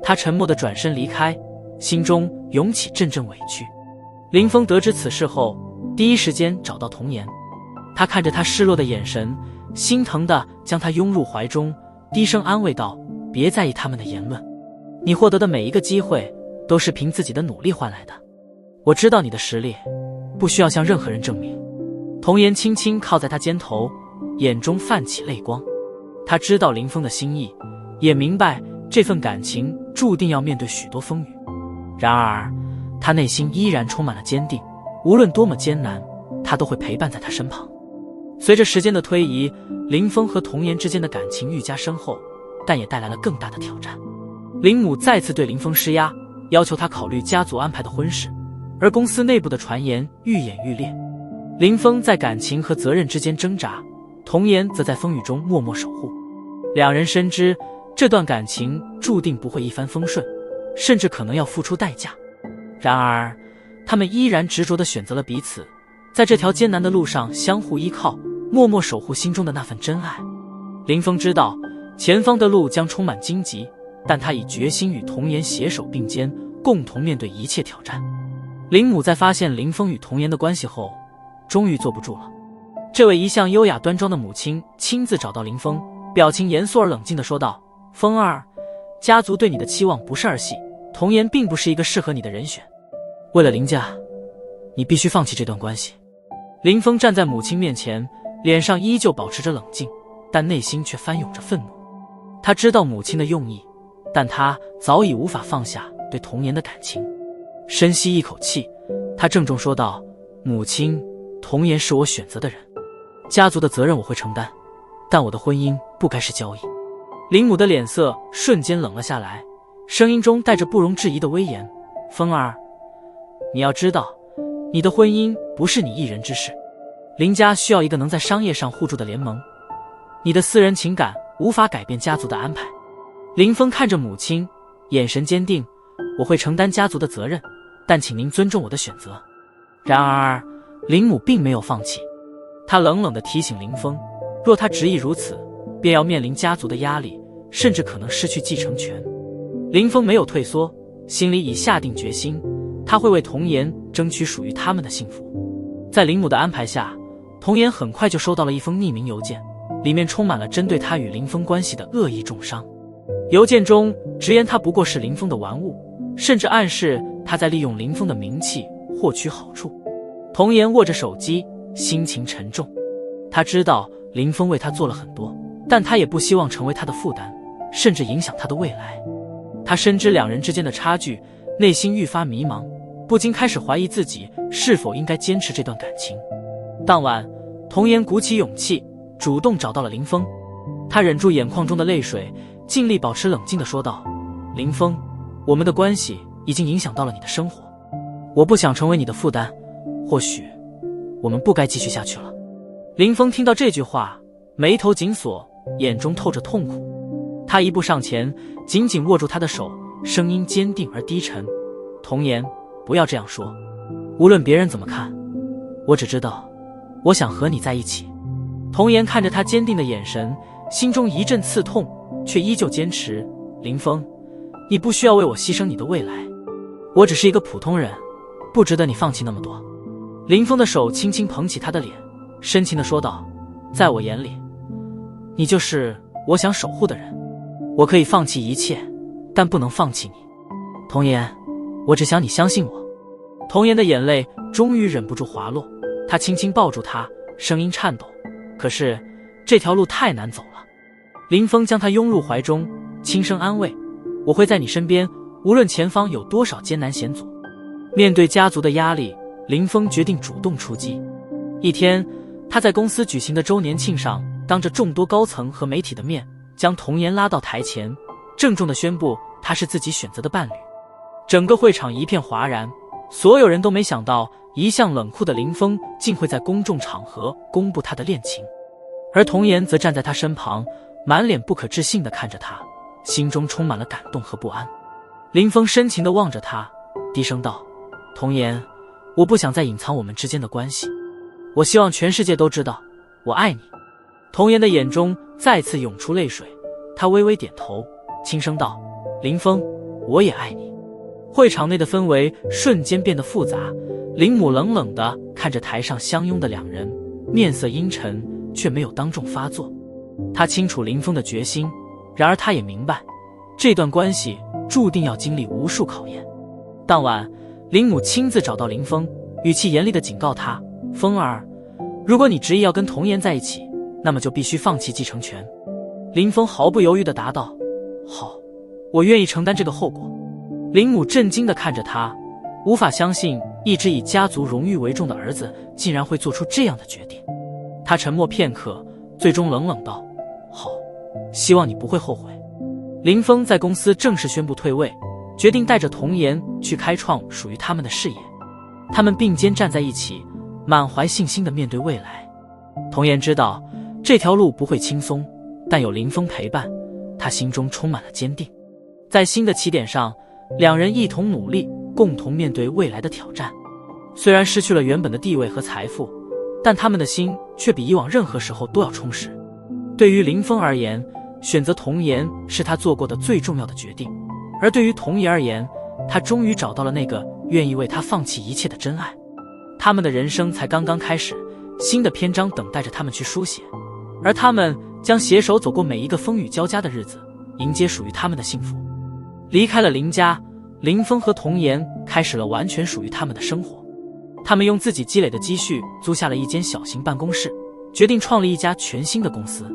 他沉默地转身离开，心中涌起阵阵委屈。林峰得知此事后，第一时间找到童颜，他看着他失落的眼神，心疼地将他拥入怀中，低声安慰道，别在意他们的言论，你获得的每一个机会都是凭自己的努力换来的，我知道你的实力，不需要向任何人证明。童颜轻轻靠在他肩头，眼中泛起泪光。他知道林峰的心意，也明白这份感情注定要面对许多风雨，然而他内心依然充满了坚定，无论多么艰难，他都会陪伴在他身旁。随着时间的推移，林峰和童颜之间的感情愈加深厚，但也带来了更大的挑战。林母再次对林峰施压，要求他考虑家族安排的婚事，而公司内部的传言愈演愈烈。林峰在感情和责任之间挣扎，童颜则在风雨中默默守护。两人深知这段感情注定不会一帆风顺，甚至可能要付出代价。然而他们依然执着地选择了彼此，在这条艰难的路上相互依靠，默默守护心中的那份真爱。林峰知道前方的路将充满荆棘，但他已决心与童颜携手并肩，共同面对一切挑战。林母在发现林峰与童颜的关系后，终于坐不住了。这位一向优雅端庄的母亲亲自找到林峰，表情严肃而冷静地说道，峰儿，家族对你的期望不是儿戏，童颜并不是一个适合你的人选，为了林家，你必须放弃这段关系。林峰站在母亲面前，脸上依旧保持着冷静，但内心却翻涌着愤怒。他知道母亲的用意，但他早已无法放下对童颜的感情。深吸一口气，他郑重说道，母亲，童颜是我选择的人，家族的责任我会承担，但我的婚姻不该是交易。林母的脸色瞬间冷了下来，声音中带着不容置疑的威严，峰儿，你要知道，你的婚姻不是你一人之事，林家需要一个能在商业上互助的联盟，你的私人情感无法改变家族的安排。林峰看着母亲，眼神坚定，我会承担家族的责任，但请您尊重我的选择。然而林母并没有放弃，她冷冷地提醒林峰，若他执意如此，便要面临家族的压力，甚至可能失去继承权。林峰没有退缩，心里已下定决心，他会为童颜争取属于他们的幸福。在林母的安排下，童颜很快就收到了一封匿名邮件，里面充满了针对他与林峰关系的恶意重伤。邮件中直言他不过是林峰的玩物，甚至暗示他在利用林峰的名气获取好处。童颜握着手机，心情沉重。他知道林峰为他做了很多，但他也不希望成为他的负担，甚至影响他的未来。他深知两人之间的差距，内心愈发迷茫，不禁开始怀疑自己是否应该坚持这段感情。当晚，童颜鼓起勇气，主动找到了林峰。他忍住眼眶中的泪水，尽力保持冷静地说道，林峰，我们的关系已经影响到了你的生活，我不想成为你的负担，或许我们不该继续下去了。林峰听到这句话，眉头紧锁，眼中透着痛苦。他一步上前，紧紧握住他的手，声音坚定而低沉，童颜，不要这样说，无论别人怎么看，我只知道我想和你在一起。童颜看着他坚定的眼神，心中一阵刺痛，却依旧坚持，林峰，你不需要为我牺牲你的未来，我只是一个普通人，不值得你放弃那么多。林峰的手轻轻捧起他的脸，深情地说道，在我眼里，你就是我想守护的人。我可以放弃一切，但不能放弃你。童颜，我只想你相信我。童颜的眼泪终于忍不住滑落，他轻轻抱住她，声音颤抖。可是这条路太难走了。林峰将她拥入怀中，轻声安慰，我会在你身边，无论前方有多少艰难险阻。面对家族的压力，林峰决定主动出击。一天，他在公司举行的周年庆上，当着众多高层和媒体的面，将童颜拉到台前，郑重地宣布他是自己选择的伴侣。整个会场一片哗然，所有人都没想到，一向冷酷的林峰竟会在公众场合公布他的恋情。而童颜则站在他身旁，满脸不可置信地看着他，心中充满了感动和不安。林峰深情地望着他，低声道：童颜，我不想再隐藏我们之间的关系，我希望全世界都知道我爱你。童颜的眼中再次涌出泪水，她微微点头，轻声道：林峰，我也爱你。会场内的氛围瞬间变得复杂，林母冷冷地看着台上相拥的两人，面色阴沉，却没有当众发作。她清楚林峰的决心，然而她也明白，这段关系注定要经历无数考验。当晚，林母亲自找到林峰，语气严厉地警告他：峰儿，如果你执意要跟童颜在一起，那么就必须放弃继承权。林峰毫不犹豫地答道：好，我愿意承担这个后果。林母震惊地看着他，无法相信一直以家族荣誉为重的儿子竟然会做出这样的决定。他沉默片刻，最终冷冷道：好，希望你不会后悔。林峰在公司正式宣布退位，决定带着童颜去开创属于他们的事业。他们并肩站在一起，满怀信心地面对未来。童颜知道这条路不会轻松，但有林峰陪伴，他心中充满了坚定。在新的起点上，两人一同努力，共同面对未来的挑战。虽然失去了原本的地位和财富，但他们的心却比以往任何时候都要充实。对于林峰而言，选择童颜是他做过的最重要的决定，而对于童颜而言，他终于找到了那个愿意为他放弃一切的真爱。他们的人生才刚刚开始，新的篇章等待着他们去书写，而他们将携手走过每一个风雨交加的日子，迎接属于他们的幸福。离开了林家，林峰和童颜开始了完全属于他们的生活。他们用自己积累的积蓄租下了一间小型办公室，决定创立一家全新的公司。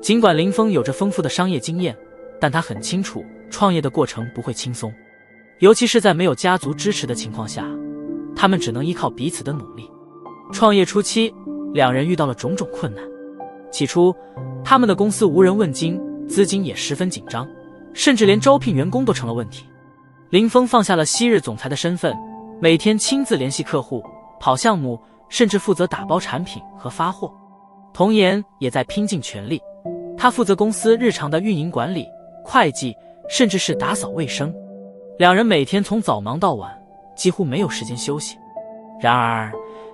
尽管林峰有着丰富的商业经验，但他很清楚创业的过程不会轻松，尤其是在没有家族支持的情况下，他们只能依靠彼此的努力。创业初期，两人遇到了种种困难。起初，他们的公司无人问津，资金也十分紧张，甚至连招聘员工都成了问题。林峰放下了昔日总裁的身份，每天亲自联系客户，跑项目，甚至负责打包产品和发货。童颜也在拼尽全力，他负责公司日常的运营管理、会计，甚至是打扫卫生。两人每天从早忙到晚，几乎没有时间休息。然而，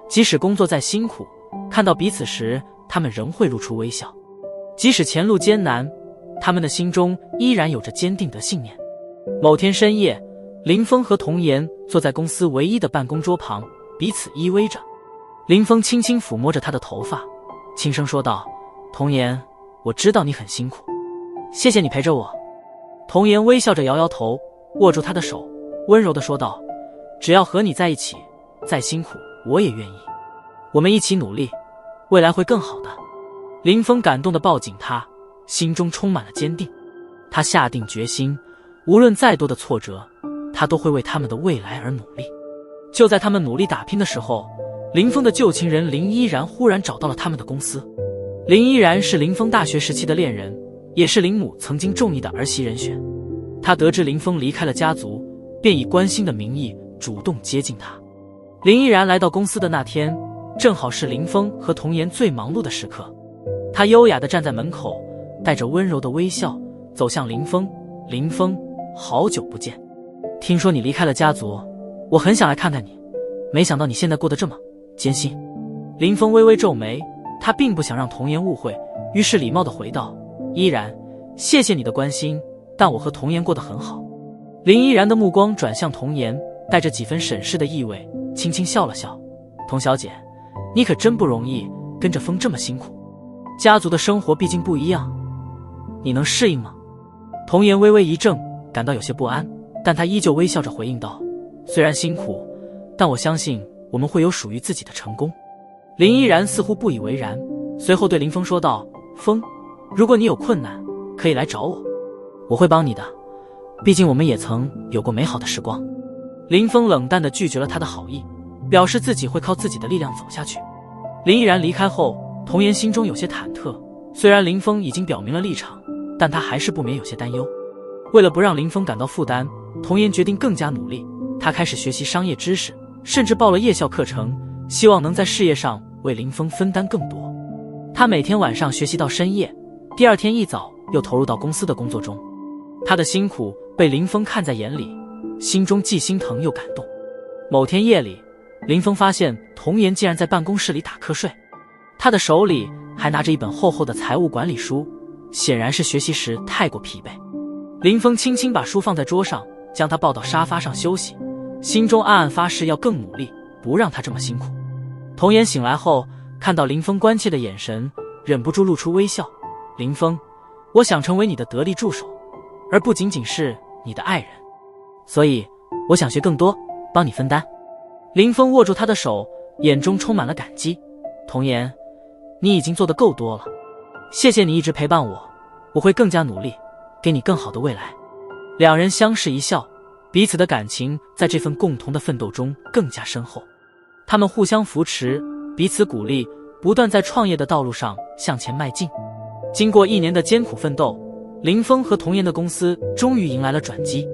即使工作再辛苦，看到彼此时，他们仍会露出微笑。即使前路艰难，他们的心中依然有着坚定的信念。某天深夜，林峰和童颜坐在公司唯一的办公桌旁，彼此依偎着。林峰轻轻抚摸着她的头发，轻声说道：童颜，我知道你很辛苦，谢谢你陪着我。童颜微笑着摇摇头，握住他的手，温柔地说道：只要和你在一起，再辛苦我也愿意。我们一起努力，未来会更好的。林峰感动地抱紧她，心中充满了坚定。他下定决心，无论再多的挫折，他都会为他们的未来而努力。就在他们努力打拼的时候，林峰的旧情人林依然忽然找到了他们的公司。林依然是林峰大学时期的恋人，也是林母曾经中意的儿媳人选。他得知林峰离开了家族，便以关心的名义主动接近他。林依然来到公司的那天，正好是林峰和童颜最忙碌的时刻。他优雅地站在门口，带着温柔的微笑走向林峰。林峰，好久不见，听说你离开了家族，我很想来看看你，没想到你现在过得这么艰辛。林峰微微皱眉，他并不想让童颜误会，于是礼貌地回道：依然，谢谢你的关心，但我和童颜过得很好。林依然的目光转向童颜，带着几分审视的意味，轻轻笑了笑：童小姐，你可真不容易，跟着风这么辛苦。家族的生活毕竟不一样，你能适应吗？童颜微微一怔，感到有些不安，但他依旧微笑着回应道：虽然辛苦，但我相信我们会有属于自己的成功。林依然似乎不以为然，随后对林峰说道：风，如果你有困难，可以来找我，我会帮你的，毕竟我们也曾有过美好的时光。林峰冷淡地拒绝了他的好意，表示自己会靠自己的力量走下去。林依然离开后，童颜心中有些忐忑，虽然林峰已经表明了立场，但他还是不免有些担忧。为了不让林峰感到负担，童颜决定更加努力，他开始学习商业知识，甚至报了夜校课程，希望能在事业上为林峰分担更多。他每天晚上学习到深夜，第二天一早又投入到公司的工作中。他的辛苦被林峰看在眼里，心中既心疼又感动。某天夜里，林峰发现童颜竟然在办公室里打瞌睡，他的手里还拿着一本厚厚的财务管理书，显然是学习时太过疲惫。林峰轻轻把书放在桌上，将他抱到沙发上休息，心中暗暗发誓要更努力，不让他这么辛苦。童颜醒来后，看到林峰关切的眼神，忍不住露出微笑。林峰，我想成为你的得力助手，而不仅仅是你的爱人，所以我想学更多，帮你分担。林峰握住他的手，眼中充满了感激。童颜，你已经做得够多了，谢谢你一直陪伴我，我会更加努力，给你更好的未来。两人相视一笑，彼此的感情在这份共同的奋斗中更加深厚。他们互相扶持，彼此鼓励，不断在创业的道路上向前迈进。经过1年的艰苦奋斗，林峰和童颜的公司终于迎来了转机，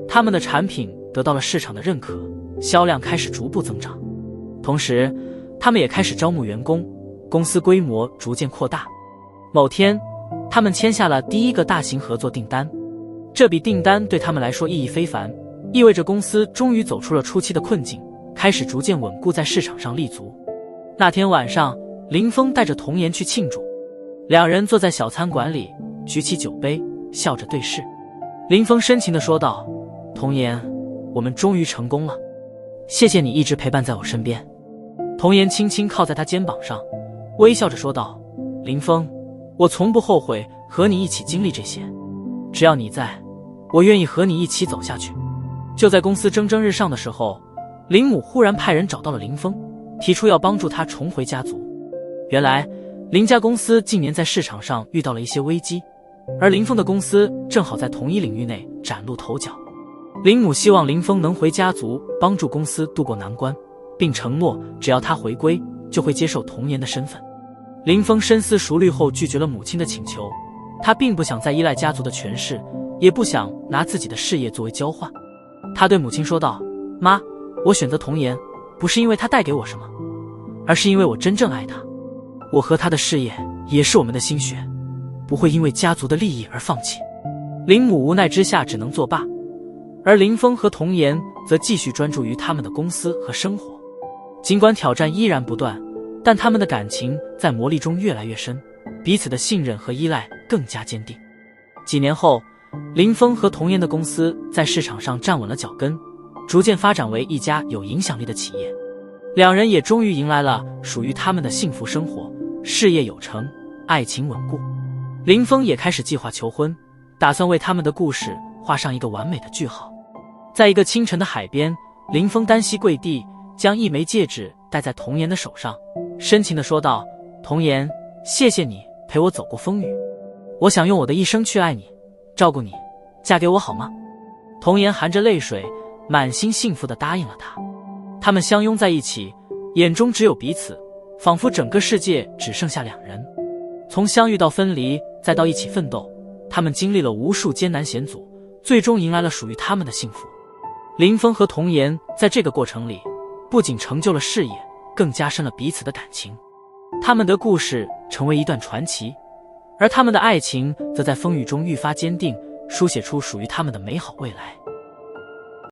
他们的产品得到了市场的认可，销量开始逐步增长。同时，他们也开始招募员工，公司规模逐渐扩大。某天，他们签下了第一个大型合作订单，这笔订单对他们来说意义非凡，意味着公司终于走出了初期的困境，开始逐渐稳固在市场上立足。那天晚上，林峰带着童颜去庆祝，两人坐在小餐馆里，举起酒杯，笑着对视。林峰深情地说道：童颜，我们终于成功了，谢谢你一直陪伴在我身边。童颜轻轻靠在他肩膀上，微笑着说道：林峰，我从不后悔和你一起经历这些，只要你在，我愿意和你一起走下去。就在公司蒸蒸日上的时候，林母忽然派人找到了林峰，提出要帮助他重回家族。原来林家公司近年在市场上遇到了一些危机，而林峰的公司正好在同一领域内崭露头角。林母希望林峰能回家族帮助公司渡过难关，并承诺只要他回归，就会接受童颜的身份。林峰深思熟虑后拒绝了母亲的请求，他并不想再依赖家族的权势，也不想拿自己的事业作为交换。他对母亲说道：妈，我选择童颜，不是因为她带给我什么，而是因为我真正爱她。我和她的事业也是我们的心血，不会因为家族的利益而放弃。林母无奈之下只能作罢，而林峰和童颜则继续专注于他们的公司和生活。尽管挑战依然不断，但他们的感情在磨砺中越来越深，彼此的信任和依赖更加坚定。几年后，林峰和童颜的公司在市场上站稳了脚跟，逐渐发展为一家有影响力的企业。两人也终于迎来了属于他们的幸福生活，事业有成，爱情稳固。林峰也开始计划求婚，打算为他们的故事画上一个完美的句号。在一个清晨的海边，林峰单膝跪地，将一枚戒指戴在童颜的手上，深情地说道：童颜，谢谢你陪我走过风雨，我想用我的一生去爱你，照顾你，嫁给我好吗？童颜含着泪水，满心幸福地答应了他。他们相拥在一起，眼中只有彼此，仿佛整个世界只剩下两人。从相遇到分离，再到一起奋斗，他们经历了无数艰难险阻，最终迎来了属于他们的幸福。林峰和童颜在这个过程里，不仅成就了事业，更加深了彼此的感情。他们的故事成为一段传奇，而他们的爱情则在风雨中愈发坚定，书写出属于他们的美好未来。